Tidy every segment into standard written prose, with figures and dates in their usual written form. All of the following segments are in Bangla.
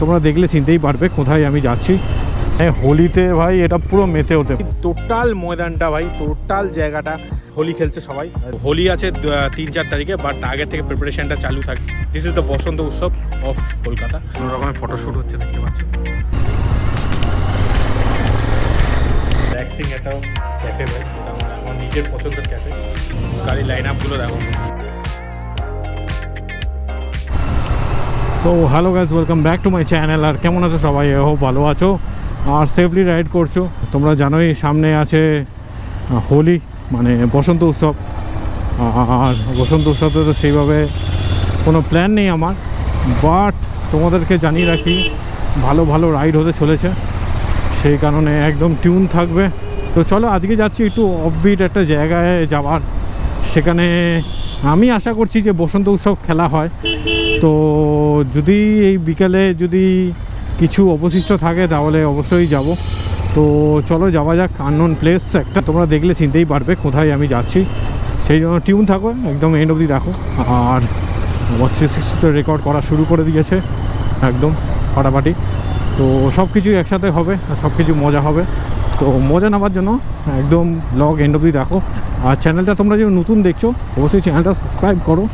তোমরা দেখলে চিনতেই পারবে কোথায় আমি যাচ্ছি। হোলিতে ভাই এটা পুরো মেতে হতে টোটাল ময়দানটা ভাই, টোটাল জায়গাটা হোলি খেলছে সবাই। হোলি আছে 3-4 তারিখে, বাট আগে থেকে প্রিপারেশনটা চালু থাকে। This is the Basanta Utsav of Kolkata. কোনো রকমের ফটোশ্যুট হচ্ছে, দেখতে পাচ্ছ। রিল্যাক্সিং একটা ক্যাফে ভাই, আমার নিজের পছন্দের ক্যাফে। গাড়ি লাইন আপগুলো দেখো। তো hello guys, welcome back to my channel. আর কেমন আছো সবাই? হোপ ভালো আছো আর সেফলি রাইড করছো। তোমরা জানোই সামনে আছে হোলি, মানে বসন্ত উৎসব। আর বসন্ত উৎসবে তো সেইভাবে কোনো প্ল্যান নেই আমার, বাট তোমাদেরকে জানিয়ে রাখি ভালো ভালো রাইড হতে চলেছে, সেই কারণে একদম টিউন থাকবে। তো চলো আজকে যাচ্ছি একটু অফবিট একটা জায়গায় যাওয়ার। সেখানে আমি আশা করছি যে বসন্ত উৎসব খেলা হয়। তো যদি এই বিকালে যদি কিছু অবশিষ্ট থাকে তাহলে অবশ্যই যাব। তো চলো যাওয়া যাক। আননোন প্লেস একটা, তোমরা দেখলে চিনতেই পারবে কোথায় আমি যাচ্ছি, সেই জন্য টিউন থাকো, একদম এন্ড অবধি দেখো। আর আমার 360 রেকর্ড করা শুরু করে দিয়েছে একদম ফাটাফাটি। তো সব কিছুই একসাথে হবে আর সব কিছু মজা হবে। তো মজা নেওয়ার জন্য একদম ব্লগ এন্ড অবধি দেখো। আর চ্যানেলটা তোমরা যদি নতুন দেখছো অবশ্যই চ্যানেলটা সাবস্ক্রাইব করো,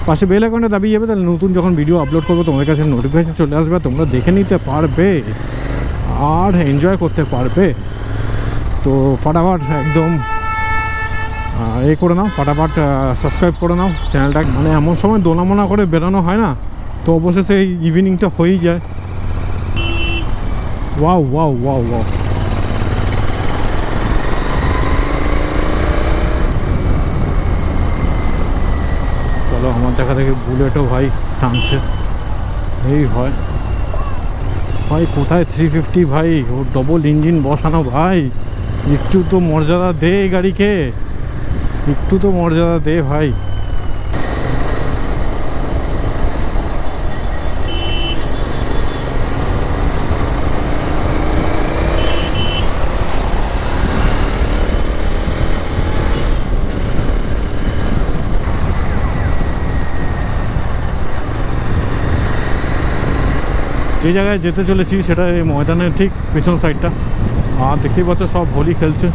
পাশে বেল আইকনটা দাবিয়ে যাবে, তাহলে নতুন যখন ভিডিও আপলোড করবো তোমাদের কাছে নোটিফিকেশন চলে আসবে, তোমরা দেখে নিতে পারবে আর এনজয় করতে পারবে। তো ফটাফট একদম করে নাও, ফটাফট সাবস্ক্রাইব করে নাও চ্যানেলটা। মানে এমন সময় দোলামোনা করে বেরোনো হয় না, তো অবশ্যই এই ইভিনিংটা হয়েই যায়। ওয়াও ওয়াও ওয়াও ওয়াও, চলো আমার দেখা থেকে বুলেটও ভাই টানছে। এই হয় ভাই, কোথায় 350 ভাই, ও ডবল ইঞ্জিন বসানো ভাই। একটু তো মর্যাদা দে এই গাড়িকে, একটু তো মর্যাদা দে ভাই। যে জায়গায় যেতে চলেছি সেটা এই ময়দানের ঠিক পিছন সাইডটা। আর দেখতেই পাচ্ছ সব হোলি খেলছে।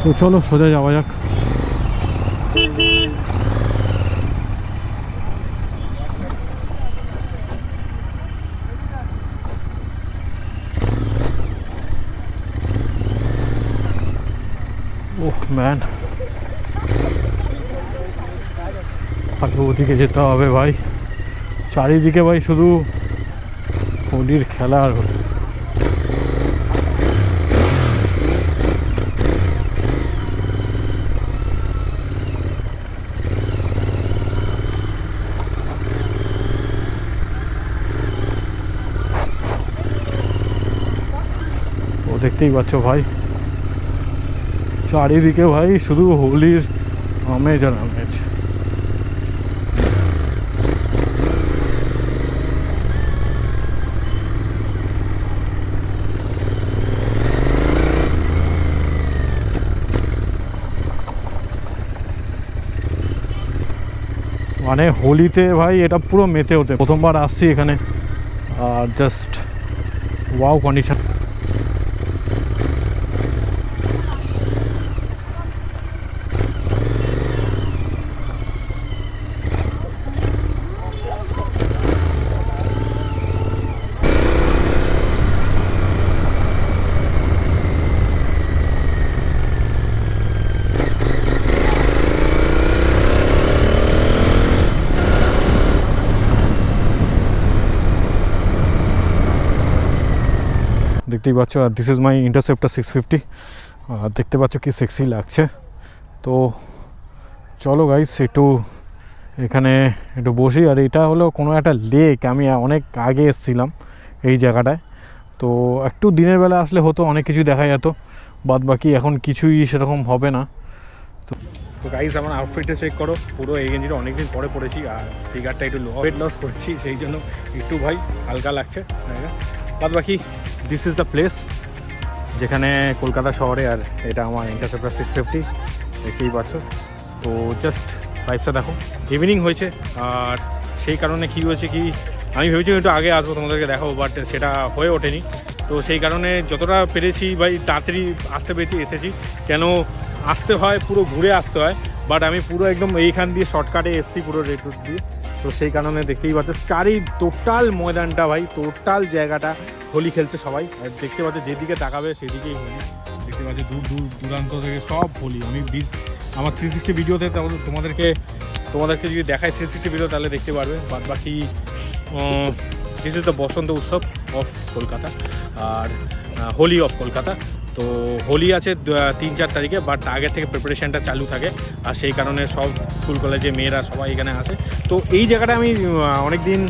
তো চলো সোজা যাওয়া যাক। ওহ ম্যান, আগে ওদিকে যেতে হবে ভাই। চারিদিকে ভাই শুধু হোলির খেলা আর হোলি। ও দেখতেই পাচ্ছ ভাই, চারিদিকে ভাই শুধু হোলির আমেজ আর আমেজ। মানে হোলিতে ভাই এটা পুরো মেতে হতে, প্রথমবার আসছি এখানে আর জাস্ট ওয়াও কন্ডিশন। দেখতেই পাচ্ছ, আর দিস ইজ মাই ইন্টারসেপ্টার 650। আর দেখতে পাচ্ছ কি সেক্সি লাগছে। তো চলো গাইস একটু এখানে একটু বসি। আর এটা হলো কোনো একটা লেক, আমি অনেক আগে এসেছিলাম এই জায়গাটায়। তো একটু দিনের বেলা আসলে হতো, অনেক কিছু দেখা যেত, বাদ বাকি এখন কিছুই সেরকম হবে না। তো তো গাইস আমার আউটফিটটা চেক করো, পুরো এই গেঞ্জিটা অনেকদিন পরে পড়েছি আর ফিগারটা একটু ওয়েট লস করেছি, সেই জন্য একটু ভাই হালকা লাগছে। বাদ বাকি দিস ইজ দ্য প্লেস যেখানে কলকাতা শহরে, আর এটা আমার ইন্টারসেপ্টার 650 দেখতেই পাচ্ছ। তো জাস্ট লাইফটা দেখো, ইভিনিং হয়েছে আর সেই কারণে কী হয়েছে কি আমি ভেবেছি একটু আগে আসবো তোমাদেরকে দেখাবো, বাট সেটা হয়ে ওঠেনি। তো সেই কারণে যতটা পেরেছি ভাই তাড়াতাড়ি আসতে পেরেছি, এসেছি। কেন আসতে হয়, পুরো ঘুরে আসতে হয়, বাট আমি পুরো একদম এইখান দিয়ে শর্টকাটে এসেছি পুরো রেড রুট দিয়ে। তো সেই কারণে দেখতেই পাচ্ছ টোটাল ময়দানটা ভাই, টোটাল জায়গাটা হোলি খেলছে সবাই। আর দেখতে পাচ্ছ যেদিকে তাকাবে সেদিকেই হোলি, দেখতে পাচ্ছ দূর দূরান্ত থেকে সব হোলি। আমি আমার 360 ভিডিওতে তোমাদেরকে যদি দেখায় 360 ভিডিও তাহলে দেখতে পারবে। বাদ বাকি this is the Basanta Utsav of Kolkata আর হোলি অফ কলকাতা। তো হোলি আছে 3-4 তারিখে, বাট আগের থেকে প্রিপারেশানটা চালু থাকে আর সেই কারণে সব স্কুল কলেজে মেয়েরা সবাই এখানে আসে। তো এই জায়গাটা আমি অনেক দিন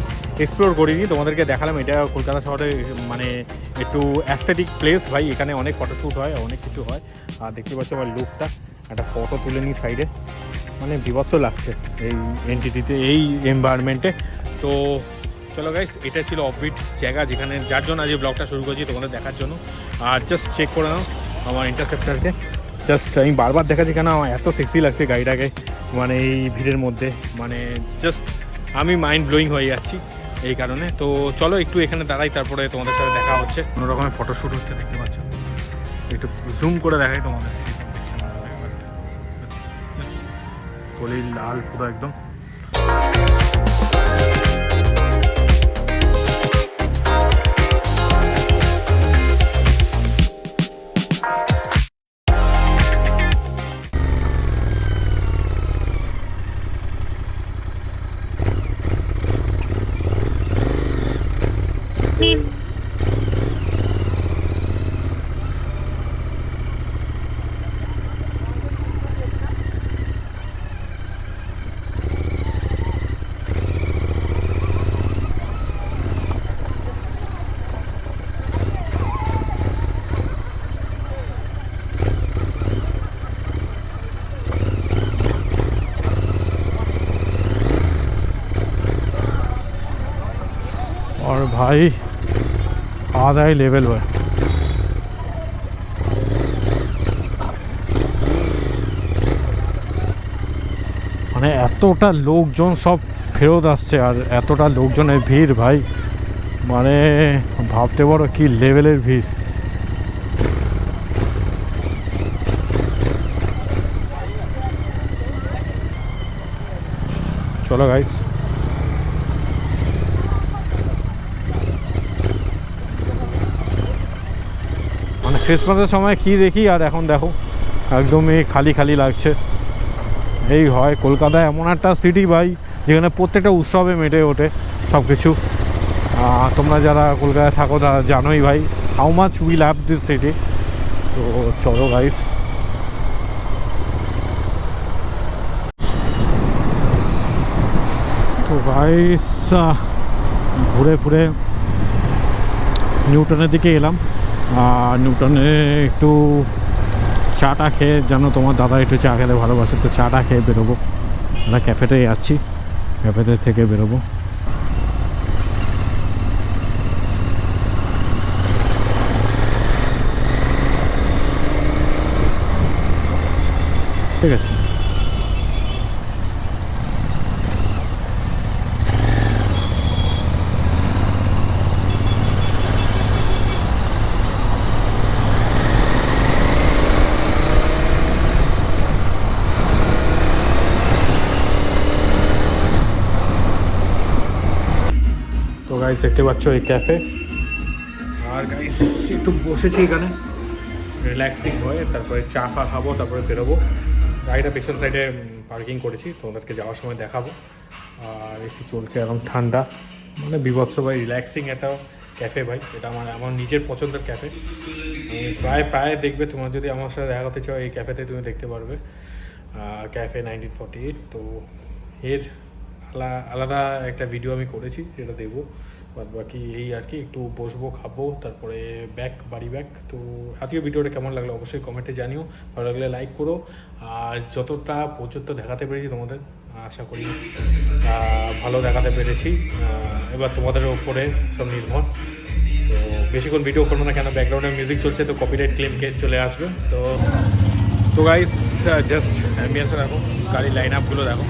এক্সপ্লোর করিনি, তোমাদেরকে দেখালাম। এটা কলকাতা শহরে মানে একটু অ্যাস্থেটিক প্লেস ভাই, এখানে অনেক ফটোশ্যুট হয়, অনেক কিছু হয়। আর দেখতে পাচ্ছ আমার লুকটা, একটা ফটো তুলে নিই সাইডে, মানে বিভৎস লাগছে এই এন্টিটিতে, এই এনভায়রনমেন্টে। তো চলো গাইস, এটা ছিল অফবিট জায়গা যেখানে, যার জন্য আজ এই ব্লগটা শুরু করেছি তোমাদের দেখার জন্য। আর জাস্ট চেক করে নাও আমার ইন্টারসেপ্টারকে, জাস্ট আমি বারবার দেখাচ্ছি কেন আমার এত সেক্সি লাগছে গাড়িটাকে, মানে এই ভিড়ের মধ্যে, মানে জাস্ট আমি মাইন্ড ব্লোয়িং হয়ে যাচ্ছি এই কারণে। তো চলো একটু এখানে দাঁড়াই, তারপরে তোমাদের সাথে দেখা হচ্ছে। কোনো রকমের ফটোশ্যুট হচ্ছে দেখতে পাচ্ছ, একটু জুম করে দেখাই তোমাদের। হোলি লাল পুরো একদম। और भाई आधा ही लेवल हुआ है, মানে এতটা লোকজন সব ফেরত আসছে আর এতটা লোকজনের ভিড় ভাই, মানে ভাবতে পারো কি লেভেলের ভিড়। চলো গাইস, মানে ক্রিসমাসের সময় কি দেখি আর এখন দেখো একদমই খালি খালি লাগছে। এই হয় কলকাতায় এমন একটা সিটি ভাই যেখানে প্রত্যেকটা উৎসবে মেটে ওঠে সব কিছু। তোমরা যারা কলকাতায় থাকো তারা জানোই ভাই how much we love this city. তো চলো গাইস, তো গাইস ঘুরে ঘুরে নিউটনের দিকে এলাম। আর নিউটনে একটু চাটা খেয়ে, জানো তোমার দাদা একটু চা খেতে ভালোবাসে, তো চাটা খেয়ে বেরোবো। আমরা ক্যাফেতে যাচ্ছি, ক্যাফেতে থেকে বেরোবো। ঠিক আছে, তো গাইস দেখতে পাচ্ছ এই ক্যাফে। আর গাইস একটু বসেছি এখানে রিল্যাক্সিং হয়ে, তারপরে চা খাবো, তারপরে বেরোবো। গাড়িটা পেছন সাইডে পার্কিং করেছি, তোমাদেরকে যাওয়ার সময় দেখাবো। আর একটু চলছে এখন ঠান্ডা, মানে বিভৎস ভাই, রিল্যাক্সিং একটা ক্যাফে ভাই। এটা আমার নিজের পছন্দের ক্যাফে। প্রায় দেখবে, তোমার যদি আমার সাথে দেখা করতে চাও এই ক্যাফেতে তুমি দেখতে পারবে, ক্যাফে 1948। তো এর আলাদা একটা ভিডিও আমি করেছি, সেটা দেবো বাদ বাকি এই আর কি, একটু বসবো, খাবো, তারপরে বাড়ি ব্যাক। তো আজকের ভিডিওটা কেমন লাগলো অবশ্যই কমেন্টে জানিও, ভালো লাগলে লাইক করো। আর যতটা পর্যন্ত দেখাতে পেরেছি তোমাদের, আশা করি ভালো দেখাতে পেরেছি। এবার তোমাদের উপরে সব নির্ভর। তো বেশিক্ষণ ভিডিও করবো না, কেন ব্যাকগ্রাউন্ডে মিউজিক চলছে, তো কপিরাইট ক্লেম চলে আসবে। তো গাইস জাস্ট অ্যাম্বিয়েন্সে দেখো, গাড়ির লাইন আপগুলো দেখো,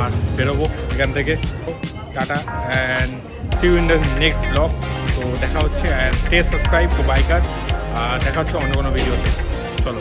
আর বেরোবো এখান থেকে। Tata and see you in the next blog. তো দেখা হচ্ছে, and stay subscribe to biker. আর দেখা হচ্ছে অন্য কোনো ভিডিওতে। চলো।